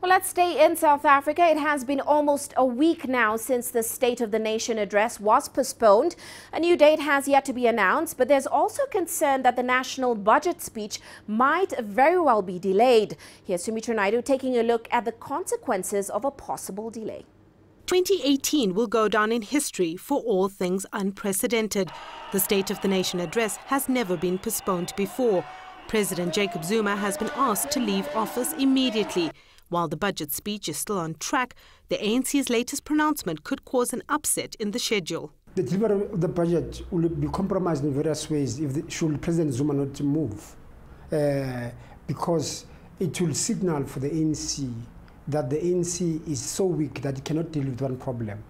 Well, let's stay in South Africa. It has been almost a week now since the State of the Nation address was postponed. A new date has yet to be announced, but there's also concern that the national budget speech might very well be delayed. Here's Sumitra Nydoo taking a look at the consequences of a possible delay. 2018 will go down in history for all things unprecedented. The State of the Nation address has never been postponed before. President Jacob Zuma has been asked to leave office immediately. While the budget speech is still on track, the ANC's latest pronouncement could cause an upset in the schedule. The delivery of the budget will be compromised in various ways should President Zuma not move, because it will signal for the ANC that the ANC is so weak that it cannot deal with one problem.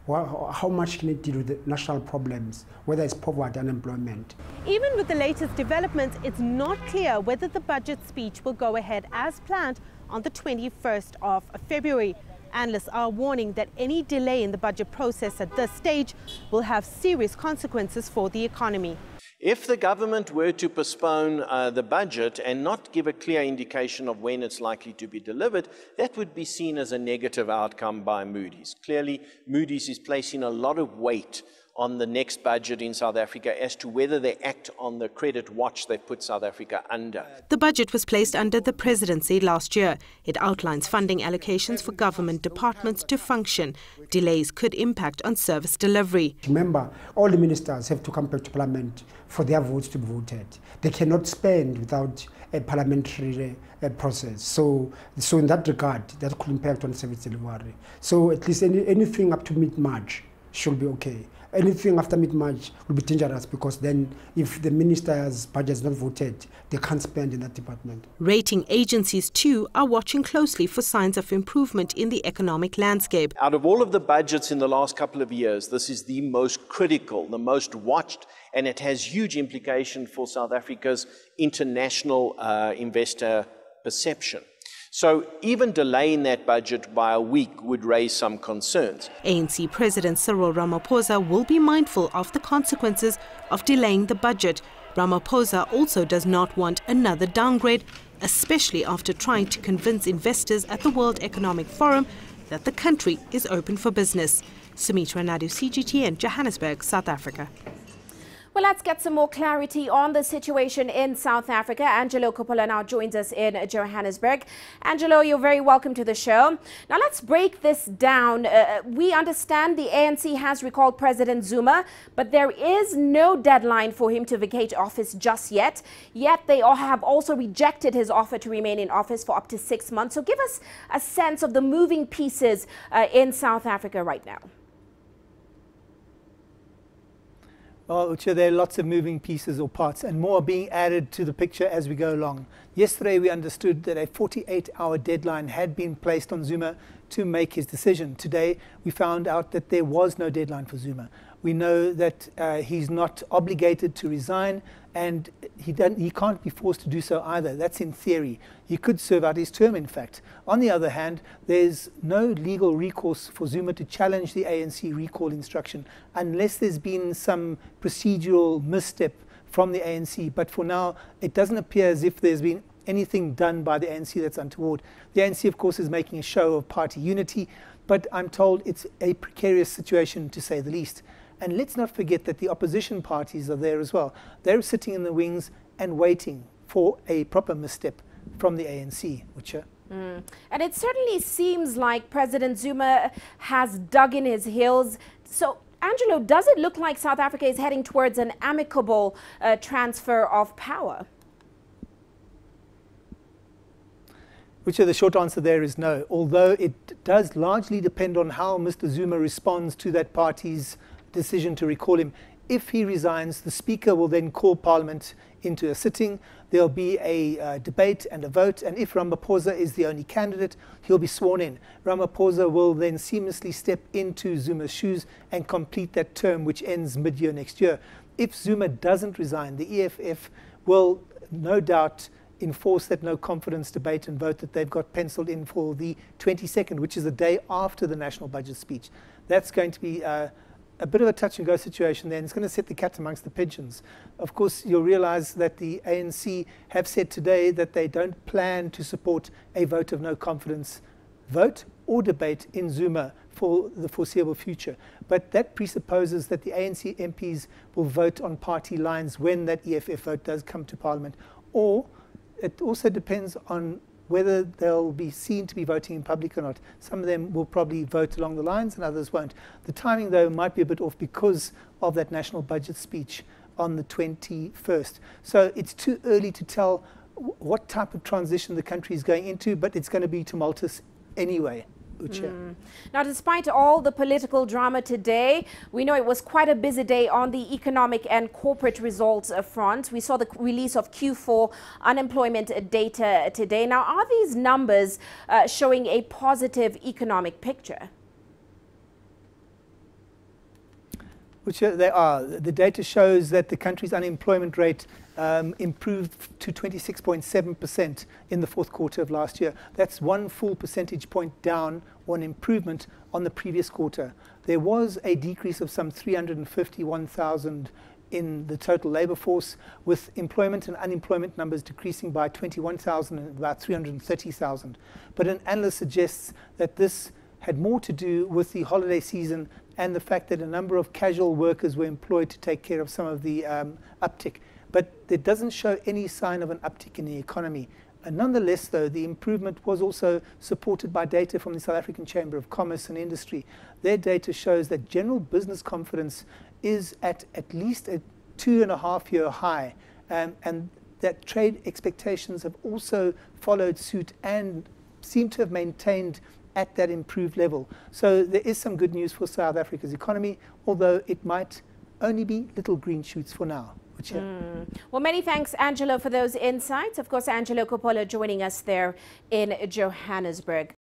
How much can it deal with the national problems, whether it's poverty, unemployment? Even with the latest developments, it's not clear whether the budget speech will go ahead as planned on the 21st of February. Analysts are warning that any delay in the budget process at this stage will have serious consequences for the economy. If the government were to postpone the budget and not give a clear indication of when it's likely to be delivered, that would be seen as a negative outcome by Moody's. Clearly, Moody's is placing a lot of weight on the next budget in South Africa as to whether they act on the credit watch they put South Africa under. The budget was placed under the presidency last year. It outlines funding allocations for government departments to function. Delays could impact on service delivery. Remember, all the ministers have to come back to Parliament for their votes to be voted. They cannot spend without a parliamentary process. So in that regard, that could impact on service delivery. So at least anything up to mid-March should be okay. Anything after mid-March will be dangerous, because then if the minister's budget is not voted, they can't spend in that department. Rating agencies too are watching closely for signs of improvement in the economic landscape. Out of all of the budgets in the last couple of years, this is the most critical, the most watched, and it has huge implication for South Africa's international investor perception. So even delaying that budget by a week would raise some concerns. ANC President Cyril Ramaphosa will be mindful of the consequences of delaying the budget. Ramaphosa also does not want another downgrade, especially after trying to convince investors at the World Economic Forum that the country is open for business. Sumitra Nydoo, CGTN, Johannesburg, South Africa. Well, let's get some more clarity on the situation in South Africa. Angelo Coppola now joins us in Johannesburg. Angelo, you're very welcome to the show. Now, let's break this down. We understand the ANC has recalled President Zuma, but there is no deadline for him to vacate office just yet. Yet they have also rejected his offer to remain in office for up to 6 months. So give us a sense of the moving pieces in South Africa right now. Well, there are lots of moving pieces or parts, and more are being added to the picture as we go along. Yesterday, we understood that a 48-hour deadline had been placed on Zuma to make his decision. Today, we found out that there was no deadline for Zuma. We know that he's not obligated to resign, and he can't be forced to do so either. That's in theory. He could serve out his term, in fact. On the other hand, there's no legal recourse for Zuma to challenge the ANC recall instruction unless there's been some procedural misstep from the ANC. But for now, it doesn't appear as if there's been anything done by the ANC that's untoward. The ANC, of course, is making a show of party unity, but I'm told it's a precarious situation, to say the least. And let's not forget that the opposition parties are there as well. They're sitting in the wings and waiting for a proper misstep from the ANC. And it certainly seems like President Zuma has dug in his heels. So, Angelo, does it look like South Africa is heading towards an amicable transfer of power? The short answer there is no, although it does largely depend on how Mr. Zuma responds to that party's decision to recall him. If he resigns, the Speaker will then call Parliament into a sitting. There'll be a debate and a vote, and if Ramaphosa is the only candidate, he'll be sworn in. Ramaphosa will then seamlessly step into Zuma's shoes and complete that term, which ends mid-year next year. If Zuma doesn't resign, the EFF will no doubt enforce that no confidence debate and vote that they've got penciled in for the 22nd, which is the day after the national budget speech. That's going to be a bit of a touch-and-go situation there, and it's going to set the cat amongst the pigeons. Of course, you'll realize that the ANC have said today that they don't plan to support a vote of no confidence vote or debate in Zuma for the foreseeable future. But that presupposes that the ANC MPs will vote on party lines when that EFF vote does come to Parliament. Or it also depends on whether they'll be seen to be voting in public or not. Some of them will probably vote along the lines and others won't. The timing, though, might be a bit off because of that national budget speech on the 21st. So it's too early to tell what type of transition the country is going into, but it's going to be tumultuous anyway. Now, despite all the political drama today, we know it was quite a busy day on the economic and corporate results front. We saw the release of Q4 unemployment data today. Now, are these numbers showing a positive economic picture? Which they are. The data shows that the country's unemployment rate improved to 26.7% in the fourth quarter of last year. That's 1 full percentage point down, or an improvement on the previous quarter. There was a decrease of some 351,000 in the total labor force, with employment and unemployment numbers decreasing by 21,000 and about 330,000. But an analyst suggests that this had more to do with the holiday season and the fact that a number of casual workers were employed to take care of some of the uptick. But it doesn't show any sign of an uptick in the economy. And nonetheless, though, the improvement was also supported by data from the South African Chamber of Commerce and Industry. Their data shows that general business confidence is at least a 2.5-year high, and that trade expectations have also followed suit and seem to have maintained at that improved level. So there is some good news for South Africa's economy, although it might only be little green shoots for now. Well, many thanks, Angelo, for those insights. Of course, Angelo Coppola joining us there in Johannesburg.